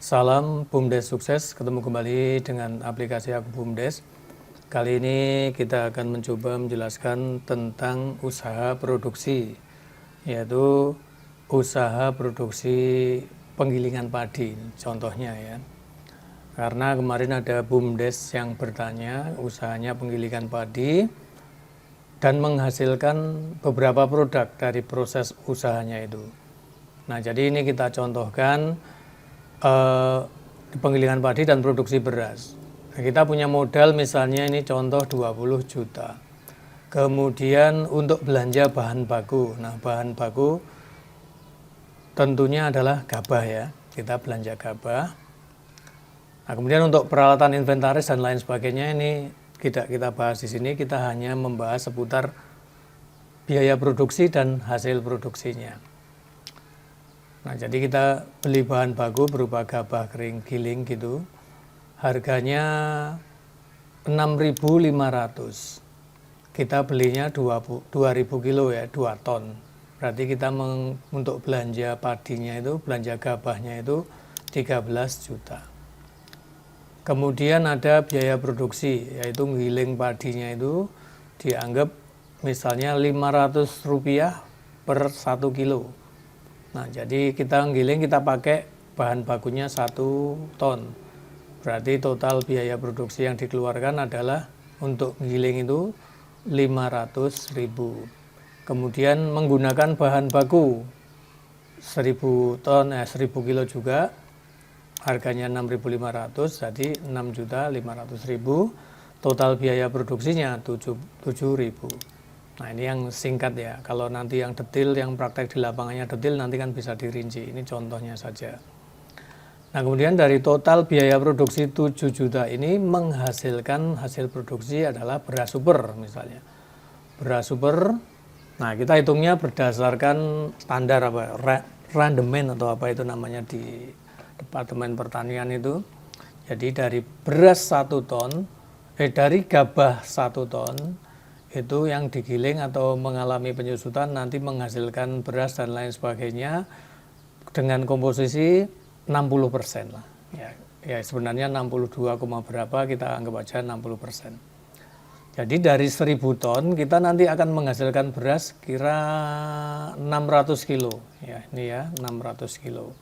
Salam BUMDes sukses, ketemu kembali dengan aplikasi Aku BUMDes. Kali ini kita akan mencoba menjelaskan tentang usaha produksi, yaitu usaha produksi penggilingan padi, contohnya ya. Karena kemarin ada BUMDes yang bertanya usahanya penggilingan padi dan menghasilkan beberapa produk dari proses usahanya itu. Nah, jadi ini kita contohkan penggilingan padi dan produksi beras. Nah, kita punya modal misalnya ini contoh 20 juta. Kemudian untuk belanja bahan baku. Nah, bahan baku tentunya adalah gabah ya. Kita belanja gabah. Nah, kemudian untuk peralatan inventaris dan lain sebagainya ini tidak kita bahas di sini, kita hanya membahas seputar biaya produksi dan hasil produksinya. Nah, jadi kita beli bahan baku berupa gabah kering giling gitu. Harganya 6.500. Kita belinya 2000 kilo ya, 2 ton. Berarti kita untuk belanja padinya itu, belanja gabahnya itu 13 juta. Kemudian ada biaya produksi, yaitu menggiling padinya itu dianggap misalnya Rp500 per 1 kilo. Nah, jadi kita menggiling, kita pakai bahan bakunya 1 ton. Berarti total biaya produksi yang dikeluarkan adalah untuk menggiling itu 500.000. Kemudian menggunakan bahan baku 1000 kilo juga. Harganya 6.500, jadi 6.500.000. Total biaya produksinya 7.000. Nah, ini yang singkat ya. Kalau nanti yang detail, yang praktek di lapangannya detail, nanti kan bisa dirinci. Ini contohnya saja. Nah, kemudian dari total biaya produksi 7 juta ini menghasilkan hasil produksi adalah beras super misalnya. Beras super, nah kita hitungnya berdasarkan standar randemen atau apa itu namanya di Departemen Pertanian itu. Jadi dari beras 1 ton, dari gabah 1 ton, itu yang digiling atau mengalami penyusutan nanti menghasilkan beras dan lain sebagainya dengan komposisi 60% lah. Ya sebenarnya 62, berapa, kita anggap aja 60%. Jadi dari 1000 ton kita nanti akan menghasilkan beras kira 600 kilo. Ya, ini ya 600 kilo.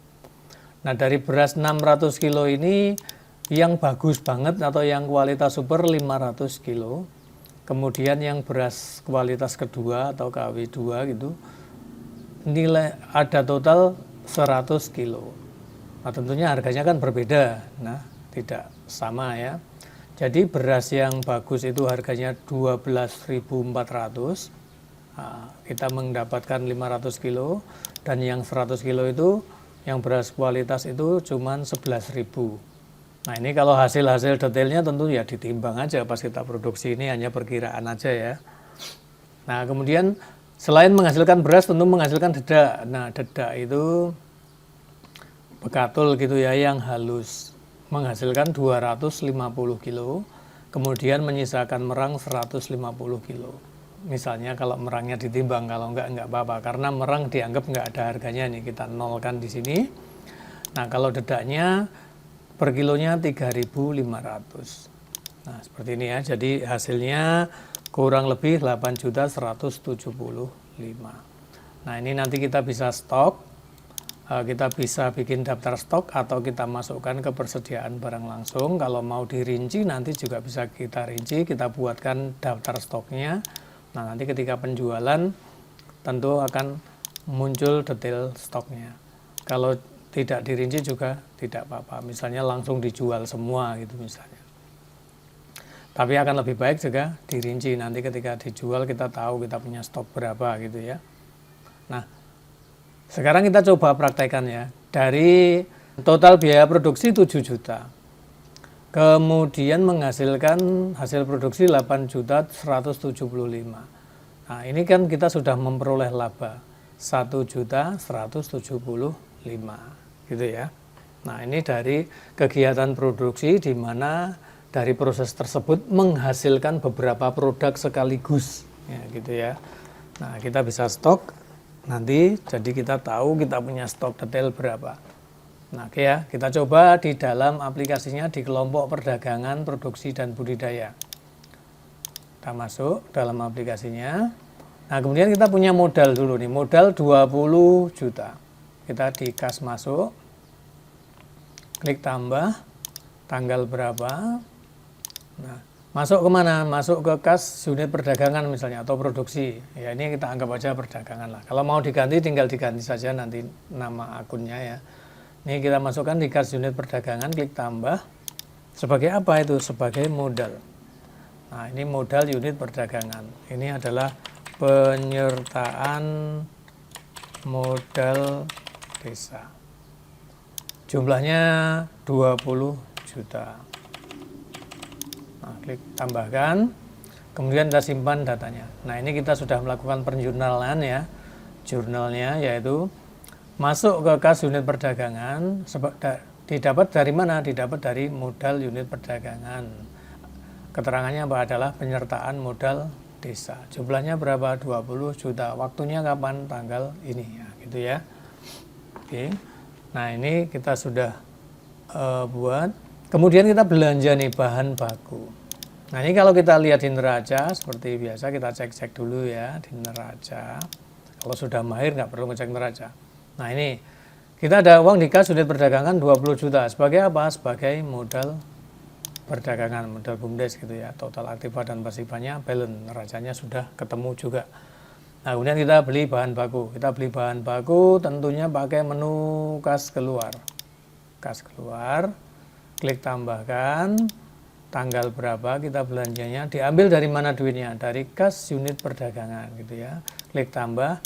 Nah, dari beras 600 kilo ini yang bagus banget atau yang kualitas super 500 kilo. Kemudian yang beras kualitas kedua atau KW2 gitu, nilai ada total 100 kilo. Nah, tentunya harganya kan berbeda, nah tidak sama ya. Jadi beras yang bagus itu harganya 12.400, nah, kita mendapatkan 500 kilo, dan yang 100 kilo itu, yang beras kualitas itu cuma 11.000. Nah, ini kalau hasil-hasil detailnya tentu ya ditimbang aja pas kita produksi, ini hanya perkiraan aja ya. Nah, kemudian selain menghasilkan beras tentu menghasilkan dedak. Nah, dedak itu bekatul gitu ya yang halus, menghasilkan 250 kilo, kemudian menyisakan merang 150 kilo. Misalnya kalau merangnya ditimbang, kalau enggak apa-apa, karena merang dianggap enggak ada harganya nih, kita nolkan di sini. Nah, kalau dedaknya per kilonya 3.500. Nah, seperti ini ya. Jadi hasilnya kurang lebih 8.175. Nah, ini nanti kita bisa stok, kita bisa bikin daftar stok atau kita masukkan ke persediaan barang langsung. Kalau mau dirinci nanti juga bisa kita rinci, kita buatkan daftar stoknya. Nah, nanti ketika penjualan tentu akan muncul detail stoknya. Kalau tidak dirinci juga tidak apa-apa, misalnya langsung dijual semua gitu misalnya. Tapi akan lebih baik juga dirinci, nanti ketika dijual kita tahu kita punya stok berapa gitu ya. Nah, sekarang kita coba praktekkan ya. Dari total biaya produksi 7 juta. Kemudian menghasilkan hasil produksi 8.175. Nah, ini kan kita sudah memperoleh laba 1.175 gitu ya. Nah, ini dari kegiatan produksi di mana dari proses tersebut menghasilkan beberapa produk sekaligus ya gitu ya. Nah, kita bisa stok nanti, jadi kita tahu kita punya stok detail berapa. Nah, oke ya, kita coba di dalam aplikasinya di kelompok perdagangan, produksi, dan budidaya. Kita masuk dalam aplikasinya. Nah, kemudian kita punya modal dulu nih, modal 20 juta. Kita di kas masuk, klik tambah, tanggal berapa. Nah, masuk kemana? Masuk ke kas unit perdagangan misalnya, atau produksi. Ya, ini kita anggap aja perdagangan lah. Kalau mau diganti, tinggal diganti saja nanti nama akunnya ya. Ini kita masukkan di kas unit perdagangan, klik tambah. Sebagai apa itu? Sebagai modal. Nah, ini modal unit perdagangan. Ini adalah penyertaan modal desa. Jumlahnya 20 juta. Nah, klik tambahkan. Kemudian kita simpan datanya. Nah, ini kita sudah melakukan penjurnalan ya. Jurnalnya yaitu masuk ke kas unit perdagangan, didapat dari mana? Didapat dari modal unit perdagangan. Keterangannya apa? Adalah penyertaan modal desa. Jumlahnya berapa? 20 juta. Waktunya kapan? Tanggal ini ya, gitu ya. Oke. Nah, ini kita sudah buat. Kemudian kita belanja nih bahan baku. Nah, ini kalau kita lihat di neraca seperti biasa, kita cek-cek dulu ya di neraca. Kalau sudah mahir nggak perlu ngecek neraca. Nah, ini kita ada uang di kas unit perdagangan 20 juta. Sebagai apa? Sebagai modal perdagangan, modal BUMDes gitu ya. Total aktiva dan pasifanya balance, neracanya sudah ketemu juga. Nah, kemudian kita beli bahan baku. Kita beli bahan baku tentunya pakai menu kas keluar. Kas keluar, klik tambahkan, tanggal berapa kita belanjanya, diambil dari mana duitnya? Dari kas unit perdagangan gitu ya. Klik tambah.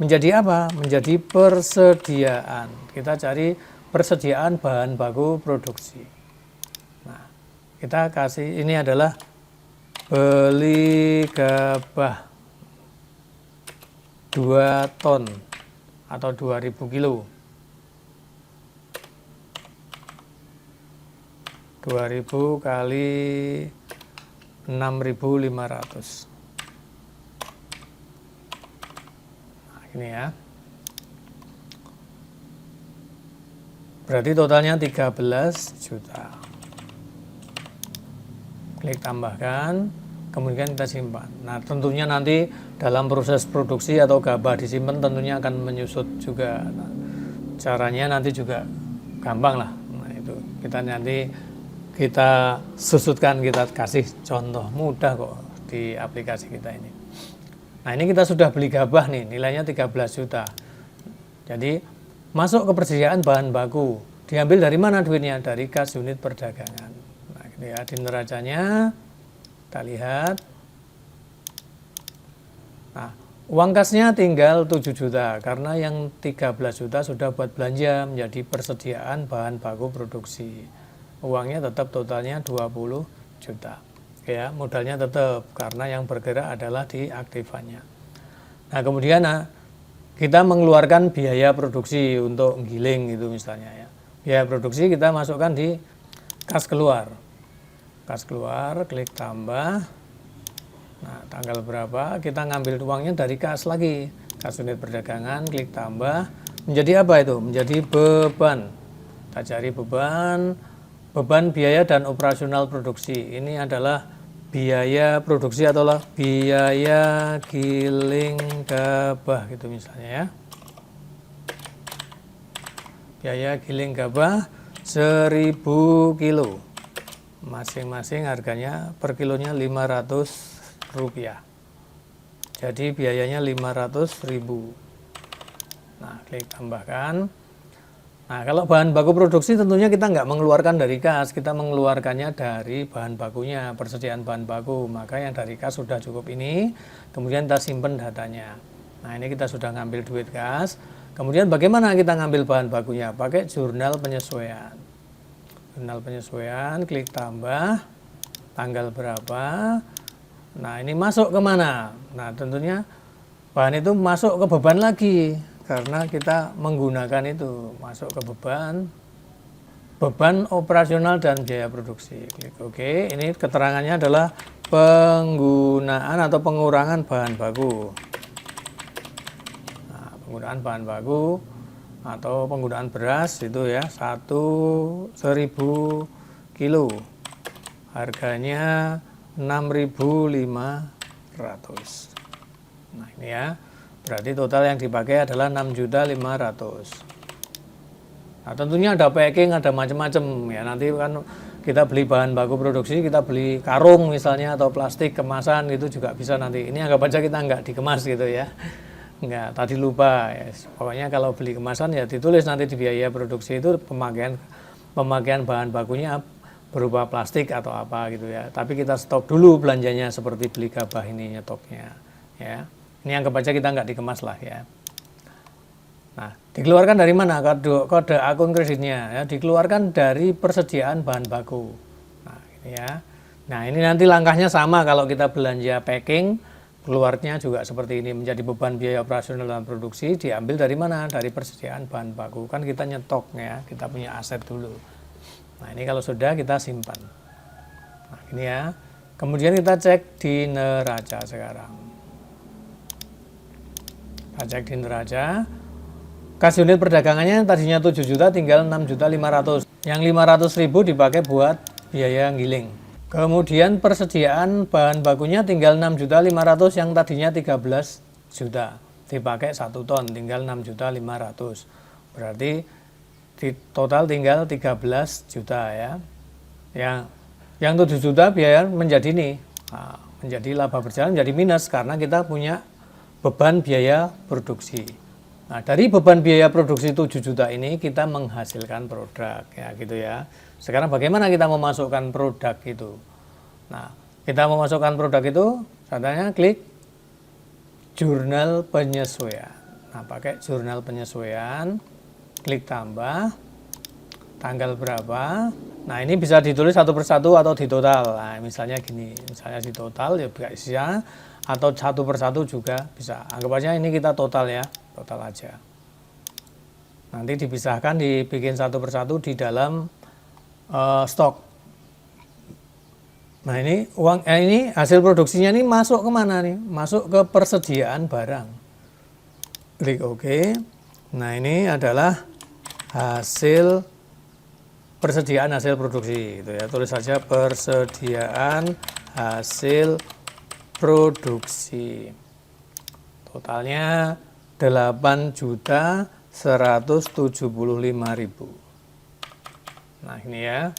Menjadi apa? Menjadi persediaan. Kita cari persediaan bahan baku produksi. Nah, kita kasih, ini adalah beli gabah 2 ton atau 2000 kilo. 2000 kali 6.500. Ini ya, berarti totalnya 13 juta. Klik tambahkan, kemudian kita simpan. Nah, tentunya nanti dalam proses produksi atau gabah disimpan tentunya akan menyusut juga. Nah, caranya nanti juga gampang lah. Nah, itu kita susutkan, kita kasih contoh mudah kok di aplikasi kita ini. Nah, ini kita sudah beli gabah nih, nilainya 13 juta. Jadi masuk ke persediaan bahan baku. Diambil dari mana duitnya? Dari kas unit perdagangan. Nah, gitu ya, di neracanya kita lihat. Nah, uang kasnya tinggal 7 juta karena yang 13 juta sudah buat belanja menjadi persediaan bahan baku produksi. Uangnya tetap totalnya 20 juta. Ya, modalnya tetap karena yang bergerak adalah di aktifannya. Nah, kemudian kita mengeluarkan biaya produksi untuk giling itu misalnya ya. Biaya produksi kita masukkan di kas keluar. Kas keluar, klik tambah. Nah, tanggal berapa? Kita ngambil uangnya dari kas lagi. Kas unit perdagangan, klik tambah. Menjadi apa itu? Menjadi beban. Kita cari beban. Beban biaya dan operasional produksi. Ini adalah biaya produksi atau biaya giling gabah gitu misalnya ya. Biaya giling gabah 1000 kilo. Masing-masing harganya per kilonya 500 rupiah. Jadi biayanya 500.000. Nah, klik tambahkan. Nah, kalau bahan baku produksi tentunya kita nggak mengeluarkan dari kas, kita mengeluarkannya dari bahan bakunya, persediaan bahan baku. Maka yang dari kas sudah cukup ini, kemudian kita simpan datanya. Nah, ini kita sudah ngambil duit kas. Kemudian bagaimana kita ngambil bahan bakunya? Pakai jurnal penyesuaian. Jurnal penyesuaian, klik tambah, tanggal berapa. Nah, ini masuk ke mana? Nah, tentunya bahan itu masuk ke beban lagi. Karena kita menggunakan itu, masuk ke beban operasional dan biaya produksi. Klik OK. Ini keterangannya adalah penggunaan atau pengurangan bahan bagu. Nah, penggunaan bahan bagu atau penggunaan beras itu ya 1000 kilo. Harganya 6.500. Nah, ini ya. Berarti total yang dipakai adalah 6.500.000. Nah, tentunya ada packing, ada macam-macam ya. Nanti kan kita beli bahan baku produksi, kita beli karung misalnya atau plastik kemasan itu juga bisa nanti. Ini anggap aja kita nggak dikemas gitu ya. Nggak, tadi lupa ya. Pokoknya kalau beli kemasan ya ditulis nanti di biaya produksi itu pemakaian bahan bakunya berupa plastik atau apa gitu ya. Tapi kita stop dulu belanjanya seperti beli gabah ini nyetoknya ya. Ini anggap aja kita nggak dikemas lah ya. Nah, dikeluarkan dari mana kode akun kreditnya? Ya, dikeluarkan dari persediaan bahan baku. Nah, ini ya. Nah, ini nanti langkahnya sama kalau kita belanja packing, keluarnya juga seperti ini, menjadi beban biaya operasional dalam produksi. Diambil dari mana? Dari persediaan bahan baku. Kan kita nyetok ya, kita punya aset dulu. Nah, ini kalau sudah kita simpan. Nah, ini ya. Kemudian kita cek di neraca sekarang. Kita cek di neraca. Kas unit perdagangannya tadinya 7 juta tinggal 6.500.000. Yang 500.000 dipakai buat biaya giling. Kemudian persediaan bahan bakunya tinggal 6.500.000 yang tadinya 13 juta. Dipakai 1 ton tinggal 6.500.000. Berarti di total tinggal 13 juta ya. Yang 7 juta biaya menjadi ini. Nah, menjadi laba berjalan menjadi minus karena kita punya beban biaya produksi. Nah, dari beban biaya produksi 7 juta ini kita menghasilkan produk ya gitu ya. Sekarang bagaimana kita memasukkan produk itu? Nah, kita memasukkan produk itu caranya klik jurnal penyesuaian. Nah, pakai jurnal penyesuaian, klik tambah, tanggal berapa. Nah, ini bisa ditulis satu persatu atau di total. Nah, misalnya gini, misalnya di total ya bisa, atau satu persatu juga bisa. Anggap aja ini kita total ya. Total aja. Nanti dipisahkan, dibikin satu persatu di dalam stok. Nah, ini ini hasil produksinya ini masuk kemana nih? Masuk ke persediaan barang. Klik OK. Nah, ini adalah hasil persediaan hasil produksi. Itu ya, tulis saja persediaan hasil produksi. Totalnya 8.175.000. Nah, ini ya.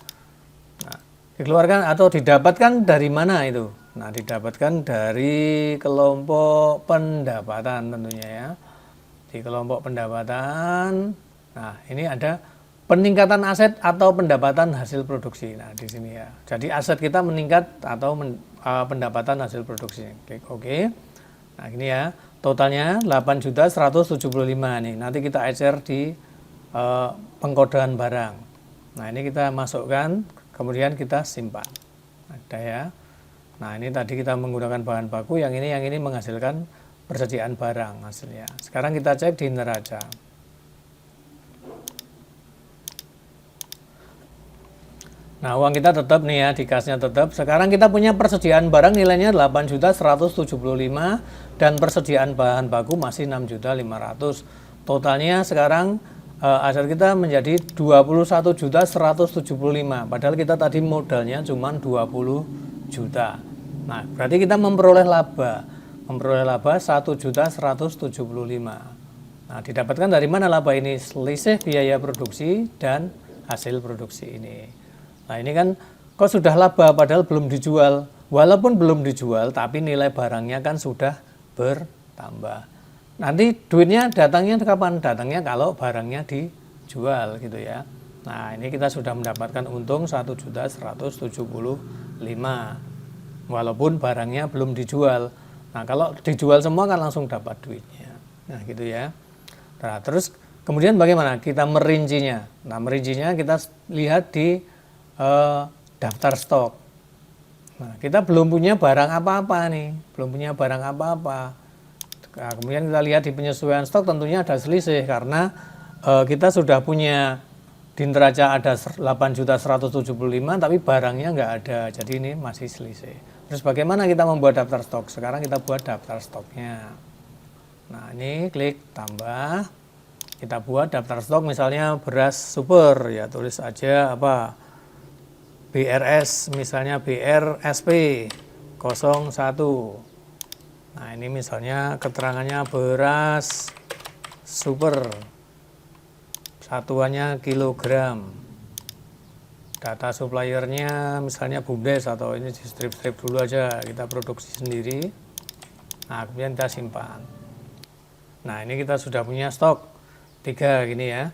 Nah, dikeluarkan atau didapatkan dari mana itu? Nah, didapatkan dari kelompok pendapatan tentunya ya. Di kelompok pendapatan. Nah, ini ada peningkatan aset atau pendapatan hasil produksi. Nah, di sini ya. Jadi aset kita meningkat atau pendapatan hasil produksi. Klik OK. Nah, ini ya. Totalnya 8.175 nih. Nanti kita ecer di pengkodean barang. Nah, ini kita masukkan, kemudian kita simpan. Ada ya. Nah, ini tadi kita menggunakan bahan baku, yang ini menghasilkan persediaan barang hasilnya. Sekarang kita cek di neraca. Nah, uang kita tetap nih ya, di kasnya tetap. Sekarang kita punya persediaan barang nilainya 8.175 dan persediaan bahan baku masih 6.500. Totalnya sekarang aset kita menjadi 21.175. Padahal kita tadi modalnya cuma 20 juta. Nah, berarti kita memperoleh laba 1.175. Nah, didapatkan dari mana laba ini? Selisih biaya produksi dan hasil produksi ini. Nah, ini kan kok sudah laba padahal belum dijual. Walaupun belum dijual, tapi nilai barangnya kan sudah bertambah. Nanti duitnya datangnya kapan? Datangnya kalau barangnya dijual gitu ya. Nah, ini kita sudah mendapatkan untung 1.175. Walaupun barangnya belum dijual. Nah, kalau dijual semua kan langsung dapat duitnya. Nah, gitu ya. Nah, terus kemudian bagaimana kita merincinya? Nah, merincinya kita lihat di daftar stok. Nah, kita belum punya barang apa-apa nih, belum punya barang apa-apa. Nah, kemudian kita lihat di penyesuaian stok, tentunya ada selisih karena kita sudah punya di neraca ada 8.175, tapi barangnya nggak ada, jadi ini masih selisih. Terus bagaimana kita membuat daftar stok? Sekarang kita buat daftar stoknya. Nah, ini klik tambah, kita buat daftar stok misalnya beras super, ya tulis aja apa BRS, misalnya BRSP 01. Nah ini misalnya keterangannya beras super, satuannya kilogram, data suppliernya misalnya Bumdes, atau ini di strip-strip dulu aja, kita produksi sendiri. Nah kemudian kita simpan. Nah ini kita sudah punya stok 3 gini ya.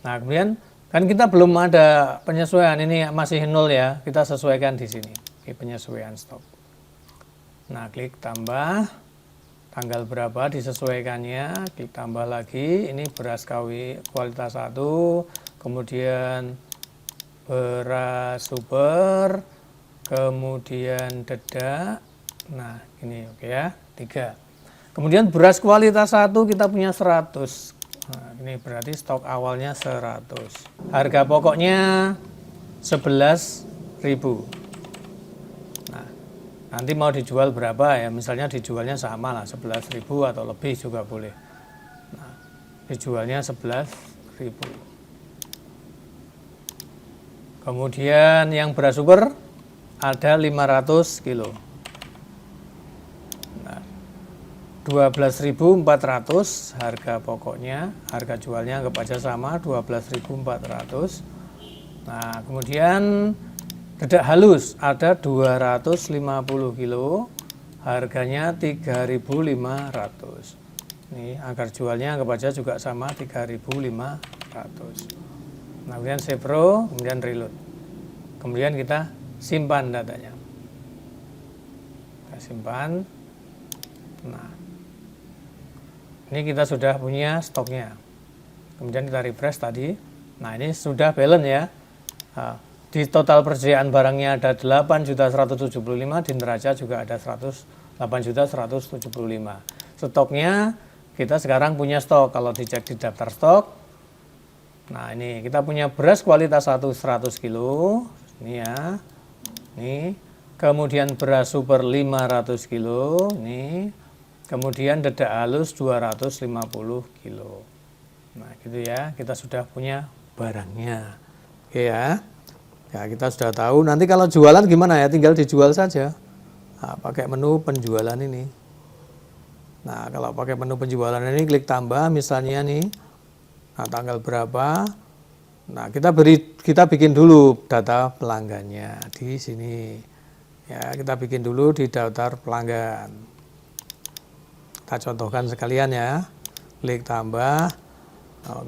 Nah kemudian kan kita belum ada penyesuaian, ini masih 0 ya, kita sesuaikan di sini, ini penyesuaian stok. Nah klik tambah, tanggal berapa disesuaikannya, klik tambah lagi, ini beras KW kualitas 1, kemudian beras super, kemudian dedak. Nah ini oke ya, 3. Kemudian beras kualitas 1 kita punya 100. Nah, ini berarti stok awalnya 100. Harga pokoknya 11.000. Nah, nanti mau dijual berapa ya? Misalnya dijualnya sama lah, 11.000 atau lebih juga boleh. Nah, dijualnya 11.000. Kemudian yang beras super ada 500 kilo. 12.400 harga pokoknya, harga jualnya anggap aja sama 12.400. Nah kemudian dedak halus ada 250 kilo, harganya 3.500. Ini agar jualnya anggap aja juga sama 3.500. Nah kemudian save row, kemudian reload, kemudian kita simpan datanya, kita simpan. Nah ini kita sudah punya stoknya. Kemudian kita refresh tadi. Nah ini sudah balance ya. Nah, di total persediaan barangnya ada 8.175, di neraca juga ada 8.175. Stoknya kita sekarang punya stok. Kalau dicek di daftar stok, nah ini kita punya beras kualitas 100 kilo. Ini ya. Ini. Kemudian beras super 500 kilo. Ini. Kemudian dedak halus 250 kilo. Nah gitu ya, kita sudah punya barangnya. Oke ya. Ya kita sudah tahu, nanti kalau jualan gimana ya, tinggal dijual saja. Nah, pakai menu penjualan ini. Nah kalau pakai menu penjualan ini klik tambah misalnya nih. Nah tanggal berapa. Nah kita bikin dulu data pelanggannya di sini. Ya kita bikin dulu di daftar pelanggan. Kita contohkan sekalian ya, klik tambah.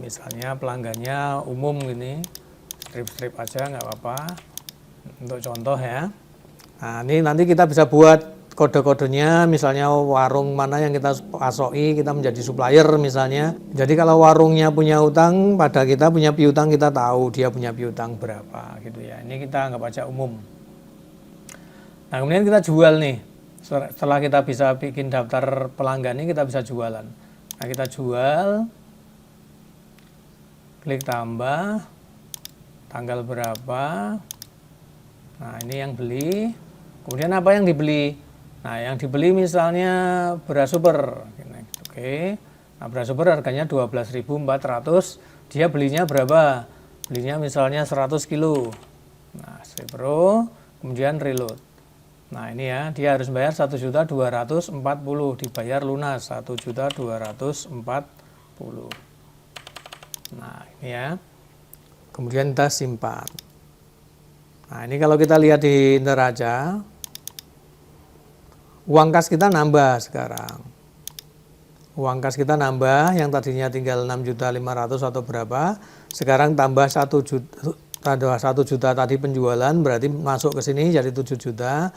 Misalnya pelanggannya umum ini, strip-strip aja nggak apa-apa, untuk contoh ya. Nah ini nanti kita bisa buat kode-kodenya, misalnya warung mana yang kita pasoki, kita menjadi supplier misalnya. Jadi kalau warungnya punya utang pada kita, punya piutang, kita tahu dia punya piutang berapa gitu ya. Ini kita anggap aja umum. Nah kemudian kita jual nih. Setelah kita bisa bikin daftar pelanggan ini, kita bisa jualan. Nah kita jual, klik tambah, tanggal berapa. Nah ini yang beli. Kemudian apa yang dibeli? Nah yang dibeli misalnya beras super. Oke. Nah beras super harganya 12.400. Dia belinya berapa? Belinya misalnya 100 kilo. Nah save row, kemudian reload. Nah ini ya, dia harus bayar 1.240.000, dibayar lunas 1.240.000. Nah ini ya, kemudian kita simpan. Nah ini kalau kita lihat di neraca, uang kas kita nambah sekarang. Uang kas kita nambah, yang tadinya tinggal 6.500.000 atau berapa, sekarang tambah 1 juta tadi penjualan, berarti masuk ke sini jadi 7 juta.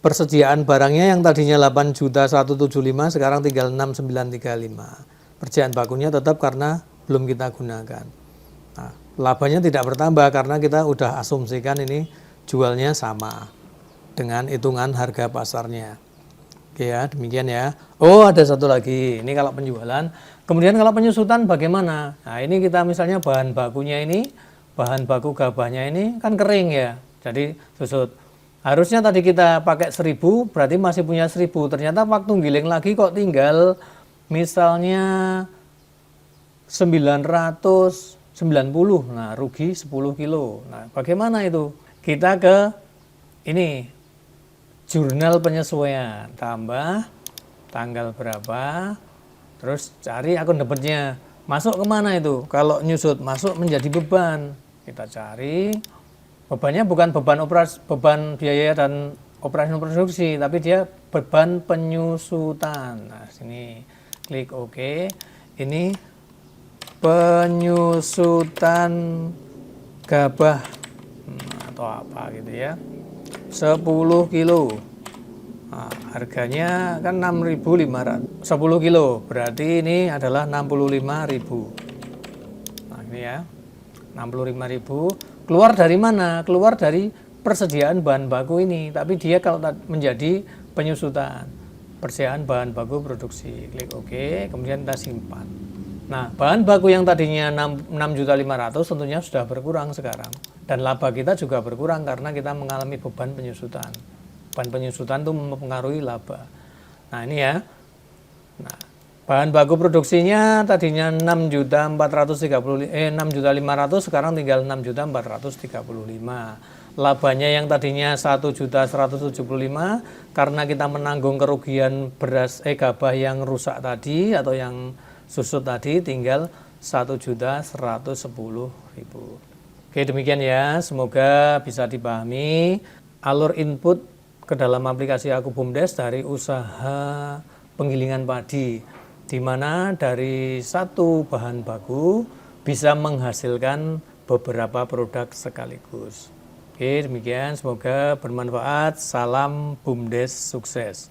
Persediaan barangnya yang tadinya 8.175.000 sekarang tinggal 6.935. Persediaan bakunya tetap karena belum kita gunakan. Nah, labanya tidak bertambah karena kita udah asumsikan ini jualnya sama dengan hitungan harga pasarnya. Oke ya, demikian ya. Oh, ada satu lagi. Ini kalau penjualan. Kemudian kalau penyusutan bagaimana? Nah, ini kita misalnya bahan bakunya ini, bahan baku gabahnya ini kan kering ya. Jadi susut. Harusnya tadi kita pakai 1.000, berarti masih punya 1.000. Ternyata waktu giling lagi kok tinggal misalnya 1.000 990. Nah, rugi 10 kilo. Nah, bagaimana itu? Kita ke ini jurnal penyesuaian, tambah tanggal berapa, terus cari akun debitnya. Masuk kemana itu? Kalau nyusut masuk menjadi beban. Kita cari bebannya bukan beban biaya dan operasi produksi, tapi dia beban penyusutan. Nah, sini klik OK. Ini penyusutan gabah atau apa gitu ya. 10 kilo. Nah, harganya kan 6.500. 10 kilo berarti ini adalah 65.000. Nah, ini ya. 65.000 keluar dari mana? Keluar dari persediaan bahan baku ini, tapi dia kalau menjadi penyusutan, persediaan bahan baku produksi. Klik OK, kemudian kita simpan. Nah, bahan baku yang tadinya 6.500.000 tentunya sudah berkurang sekarang, dan laba kita juga berkurang karena kita mengalami beban penyusutan. Beban penyusutan itu mempengaruhi laba. Nah, ini ya. Nah, bahan baku produksinya tadinya 6.500.000 sekarang tinggal 6.435.000. Labanya yang tadinya 1.175.000 karena kita menanggung kerugian gabah yang rusak tadi atau yang susut tadi tinggal 1.110.000. Oke, demikian ya. Semoga bisa dipahami alur input ke dalam aplikasi Aku BUMDes dari usaha penggilingan padi, di mana dari satu bahan baku bisa menghasilkan beberapa produk sekaligus. Oke, demikian, semoga bermanfaat. Salam BUMDes sukses.